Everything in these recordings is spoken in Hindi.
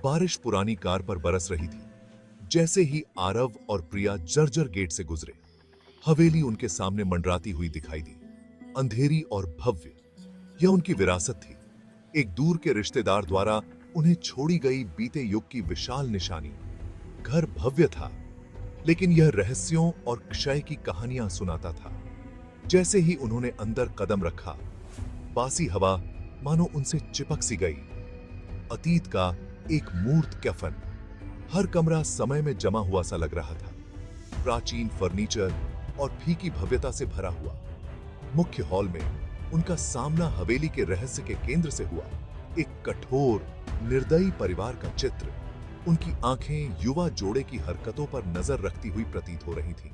बारिश पुरानी कार पर बरस रही थी। जैसे ही आरव और प्रिया जर्जर गेट से गुजरे, हवेली उनके सामने मंडराती हुई दिखाई दी। अंधेरी और भव्य, यह उनकी विरासत थी, एक दूर के रिश्तेदार द्वारा उन्हें छोड़ी गई बीते युग की विशाल निशानी। घर भव्य था, लेकिन यह रहस्यों और क्षय की कहानियां सुनाता था। जैसे ही उन्होंने अंदर कदम रखा, बासी हवा मानो उनसे चिपक सी गई। अतीत का एक मूर्त कफन। हर कमरा समय में जमा हुआ सा लग रहा था, प्राचीन फर्नीचर और फीकी भव्यता से भरा हुआ। मुख्य हॉल में उनका सामना हवेली के रहस्य के केंद्र से हुआ। एक कठोर, निर्दयी परिवार का चित्र। उनकी आंखें युवा जोड़े की हरकतों पर नजर रखती हुई प्रतीत हो रही थीं।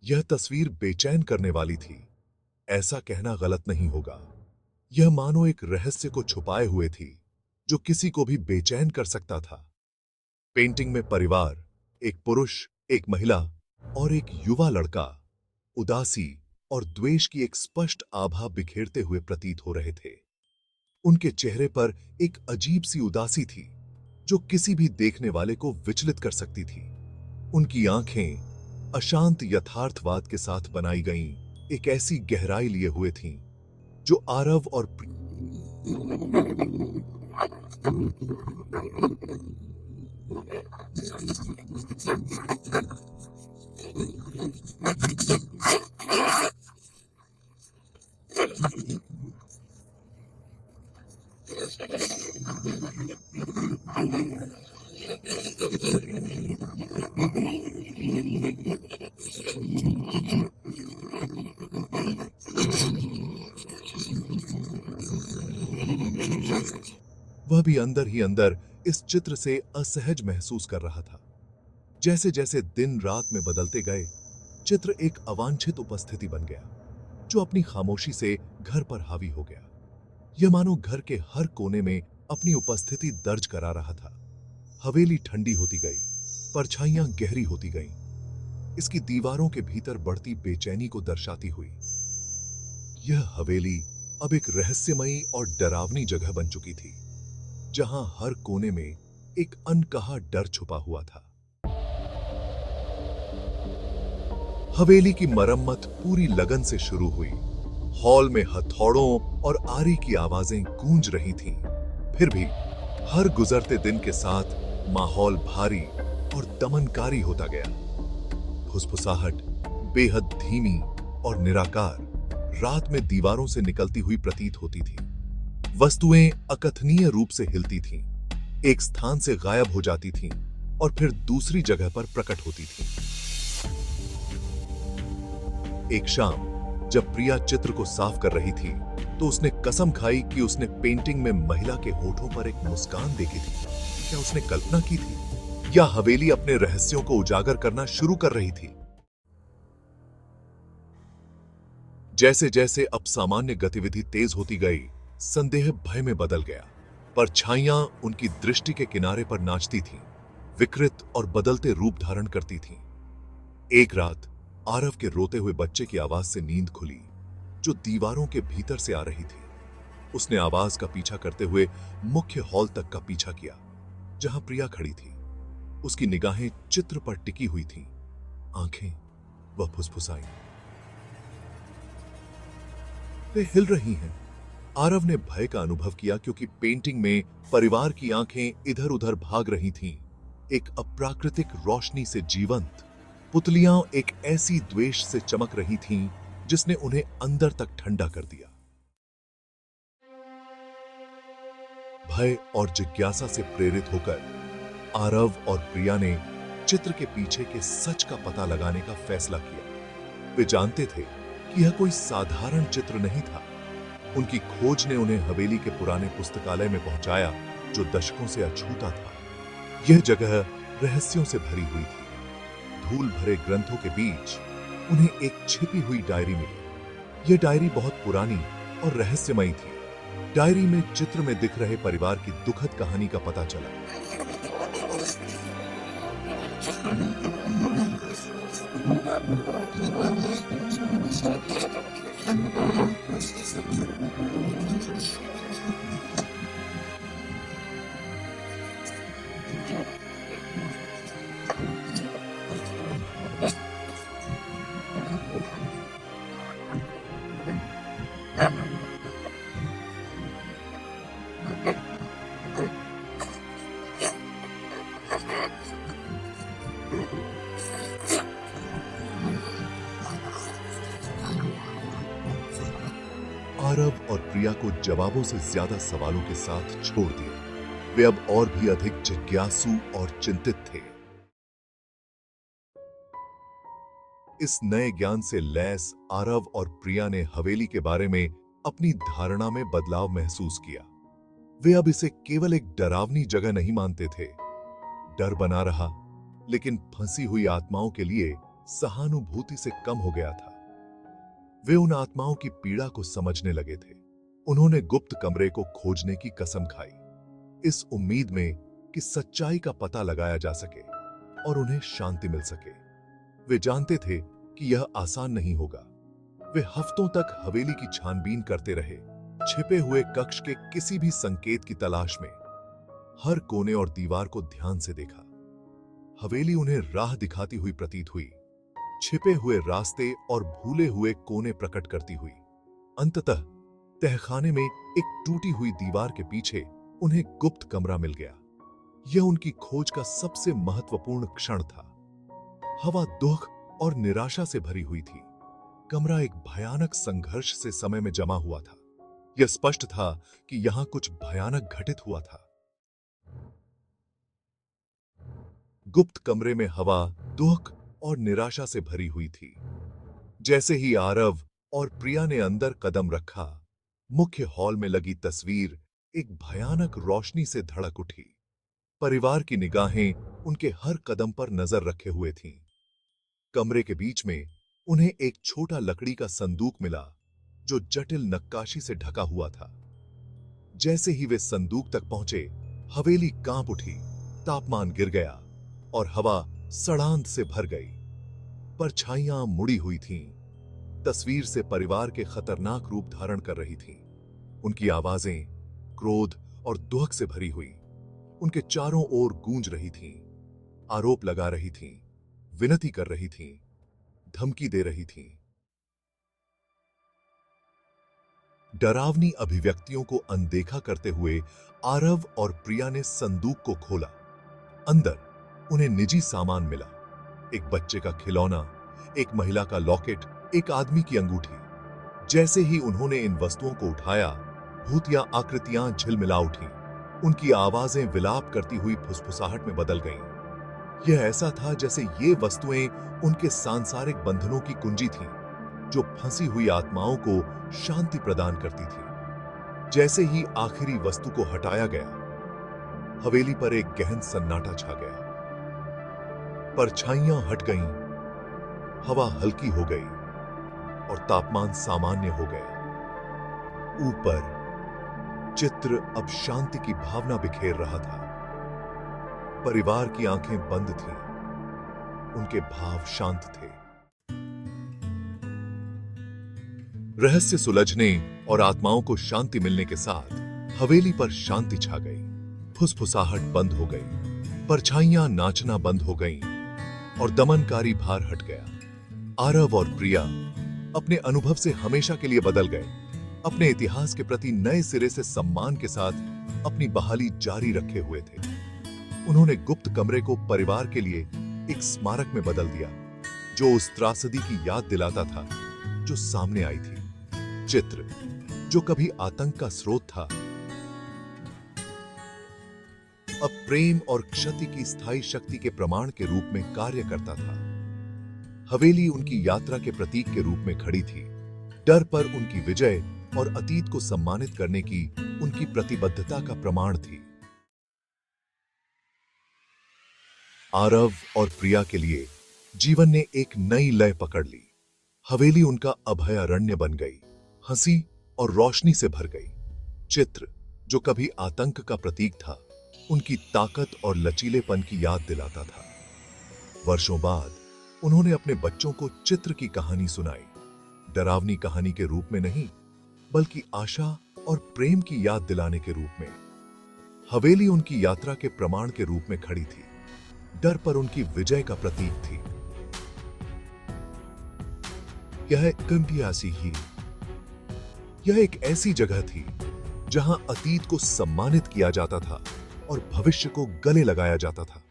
यह तस्वीर बेचैन करने वाली थी। ऐसा कहना गलत नहीं होगा। यह मानो एक रहस्य को छुपाए हुए थी, जो किसी को भी बेचैन कर सकता था। पेंटिंग में परिवार, एक पुरुष, एक महिला और एक युवा लड़का उदासी और द्वेष की एक स्पष्ट आभा बिखेरते हुए प्रतीत हो रहे थे। उनके चेहरे पर एक अजीब सी उदासी थी, जो किसी भी देखने वाले को विचलित कर सकती थी। उनकी आंखें अशांत यथार्थवाद के साथ बनाई गईं, एक ऐसी गहराई लिए हुए थीं, जो आरव और वह भी अंदर ही अंदर इस चित्र से असहज महसूस कर रहा था। जैसे जैसे दिन रात में बदलते गए, चित्र एक अवांछित उपस्थिति बन गया, जो अपनी खामोशी से घर पर हावी हो गया। यह मानो घर के हर कोने में अपनी उपस्थिति दर्ज करा रहा था। हवेली ठंडी होती गई, परछाइयां गहरी होती गईं, इसकी दीवारों के भीतर बढ़ती बेचैनी को दर्शाती हुई। यह हवेली अब एक रहस्यमयी और डरावनी जगह बन चुकी थी, जहां हर कोने में एक अनकहा डर छुपा हुआ था। हवेली की मरम्मत पूरी लगन से शुरू हुई। हॉल में हथौड़ों और आरी की आवाजें गूंज रही थीं। फिर भी हर गुजरते दिन के साथ माहौल भारी और दमनकारी होता गया। फुसफुसाहट बेहद धीमी और निराकार रात में दीवारों से निकलती हुई प्रतीत होती थी। वस्तुएं अकथनीय रूप से हिलती थीं, एक स्थान से गायब हो जाती थीं और फिर दूसरी जगह पर प्रकट होती थीं। एक शाम जब प्रिया चित्र को साफ कर रही थी, तो उसने कसम खाई कि उसने पेंटिंग में महिला के होठों पर एक मुस्कान देखी थी। क्या उसने कल्पना की थी, या हवेली अपने रहस्यों को उजागर करना शुरू कर रही थी? जैसे जैसे अब सामान्य गतिविधि तेज होती गई, संदेह भय में बदल गया। परछाइयां उनकी दृष्टि के किनारे पर नाचती थीं, विकृत और बदलते रूप धारण करती थीं। एक रात आरव के रोते हुए बच्चे की आवाज से नींद खुली, जो दीवारों के भीतर से आ रही थी। उसने आवाज का पीछा करते हुए मुख्य हॉल तक का पीछा किया, जहां प्रिया खड़ी थी। उसकी निगाहें चित्र पर टिकी हुई थीं, आंखें वह फुसफुसाई, वे हिल रही हैं। आरव ने भय का अनुभव किया, क्योंकि पेंटिंग में परिवार की आंखें इधर उधर भाग रही थीं, एक अप्राकृतिक रोशनी से जीवंत। पुतलियां एक ऐसी द्वेष से चमक रही थीं, जिसने उन्हें अंदर तक ठंडा कर दिया। भय और जिज्ञासा से प्रेरित होकर आरव और प्रिया ने चित्र के पीछे के सच का पता लगाने का फैसला किया। वे जानते थे कि यह कोई साधारण चित्र नहीं था। उनकी खोज ने उन्हें हवेली के पुराने पुस्तकालय में पहुंचाया, जो दशकों से अछूता था। यह जगह रहस्यों से भरी हुई थी। धूल भरे ग्रंथों के बीच उन्हें एक छिपी हुई डायरी मिली। यह डायरी बहुत पुरानी और रहस्यमयी थी। डायरी में चित्र में दिख रहे परिवार की दुखद कहानी का पता चला। आरव और प्रिया को जवाबों से ज्यादा सवालों के साथ छोड़ दिया। वे अब और भी अधिक जिज्ञासु और चिंतित थे। इस नए ज्ञान से लैस आरव और प्रिया ने हवेली के बारे में अपनी धारणा में बदलाव महसूस किया। वे अब इसे केवल एक डरावनी जगह नहीं मानते थे। डर बना रहा, लेकिन फंसी हुई आत्माओं के लिए सहानुभूति से कम हो गया था। वे उन आत्माओं की पीड़ा को समझने लगे थे। उन्होंने गुप्त कमरे को खोजने की कसम खाई, इस उम्मीद में कि सच्चाई का पता लगाया जा सके और उन्हें शांति मिल सके। वे जानते थे कि यह आसान नहीं होगा। वे हफ्तों तक हवेली की छानबीन करते रहे, छिपे हुए कक्ष के किसी भी संकेत की तलाश में। हर कोने और दीवार को ध्यान से देखा। हवेली उन्हें राह दिखाती हुई प्रतीत हुई, छिपे हुए रास्ते और भूले हुए कोने प्रकट करती हुई। अंततः तहखाने में एक टूटी हुई दीवार के पीछे उन्हें गुप्त कमरा मिल गया। यह उनकी खोज का सबसे महत्वपूर्ण क्षण था। हवा दुख और निराशा से भरी हुई थी। कमरा एक भयानक संघर्ष से समय में जमा हुआ था। यह स्पष्ट था कि यहां कुछ भयानक घटित हुआ था। गुप्त कमरे में हवा दुख और निराशा से भरी हुई थी। जैसे ही आरव और प्रिया ने अंदर कदम रखा, मुख्य हॉल में लगी तस्वीर एक भयानक रोशनी से धड़क उठी। परिवार की निगाहें उनके हर कदम पर नजर रखे हुए थीं। कमरे के बीच में उन्हें एक छोटा लकड़ी का संदूक मिला, जो जटिल नक्काशी से ढका हुआ था। जैसे ही वे संदूक तक पहुंचे, हवेली कांप उठी, तापमान गिर गया और हवा सड़ांध से भर गई। परछाइयां मुड़ी हुई थीं, तस्वीर से परिवार के खतरनाक रूप धारण कर रही थीं। उनकी आवाजें क्रोध और दुख से भरी हुई उनके चारों ओर गूंज रही थीं, आरोप लगा रही थीं, विनती कर रही थीं, धमकी दे रही थीं। डरावनी अभिव्यक्तियों को अनदेखा करते हुए आरव और प्रिया ने संदूक को खोला। अंदर उन्हें निजी सामान मिला, एक बच्चे का खिलौना, एक महिला का लॉकेट, एक आदमी की अंगूठी। जैसे ही उन्होंने इन वस्तुओं को उठाया, भूतिया आकृतियां झिलमिला उठीं। उनकी आवाजें विलाप करती हुई फुसफुसाहट में बदल गईं। यह ऐसा था जैसे ये वस्तुएं उनके सांसारिक बंधनों की कुंजी थीं, जो फंसी हुई आत्माओं को शांति प्रदान करती थी। जैसे ही आखिरी वस्तु को हटाया गया, हवेली पर एक गहन सन्नाटा छा गया। परछाइयां हट गईं, हवा हल्की हो गई और तापमान सामान्य हो गया। ऊपर चित्र अब शांति की भावना बिखेर रहा था। परिवार की आंखें बंद थीं, उनके भाव शांत थे। रहस्य सुलझने और आत्माओं को शांति मिलने के साथ हवेली पर शांति छा गई। फुसफुसाहट बंद हो गई, परछाइयां नाचना बंद हो गईं और दमनकारी भार हट गया। आरव और प्रिया अपने अनुभव से हमेशा के लिए बदल गए। अपने इतिहास के प्रति नए सिरे से सम्मान के साथ अपनी बहाली जारी रखे हुए थे। उन्होंने गुप्त कमरे को परिवार के लिए एक स्मारक में बदल दिया, जो उस त्रासदी की याद दिलाता था जो सामने आई थी। चित्र जो कभी आतंक का स्रोत था, अब प्रेम और क्षति की स्थायी शक्ति के प्रमाण के रूप में कार्य करता था। हवेली उनकी यात्रा के प्रतीक के रूप में खड़ी थी, डर पर उनकी विजय और अतीत को सम्मानित करने की उनकी प्रतिबद्धता का प्रमाण थी। आरव और प्रिया के लिए जीवन ने एक नई लय पकड़ ली। हवेली उनका अभयारण्य बन गई, हंसी और रोशनी से भर गई। चित्र जो कभी आतंक का प्रतीक था, उनकी ताकत और लचीलेपन की याद दिलाता था। वर्षों बाद उन्होंने अपने बच्चों को चित्र की कहानी सुनाई, डरावनी कहानी के रूप में नहीं, बल्कि आशा और प्रेम की याद दिलाने के रूप में। हवेली उनकी यात्रा के प्रमाण के रूप में खड़ी थी, डर पर उनकी विजय का प्रतीक थी। यह गंभीर ही यह एक ऐसी जगह थी जहां अतीत को सम्मानित किया जाता था और भविष्य को गले लगाया जाता था।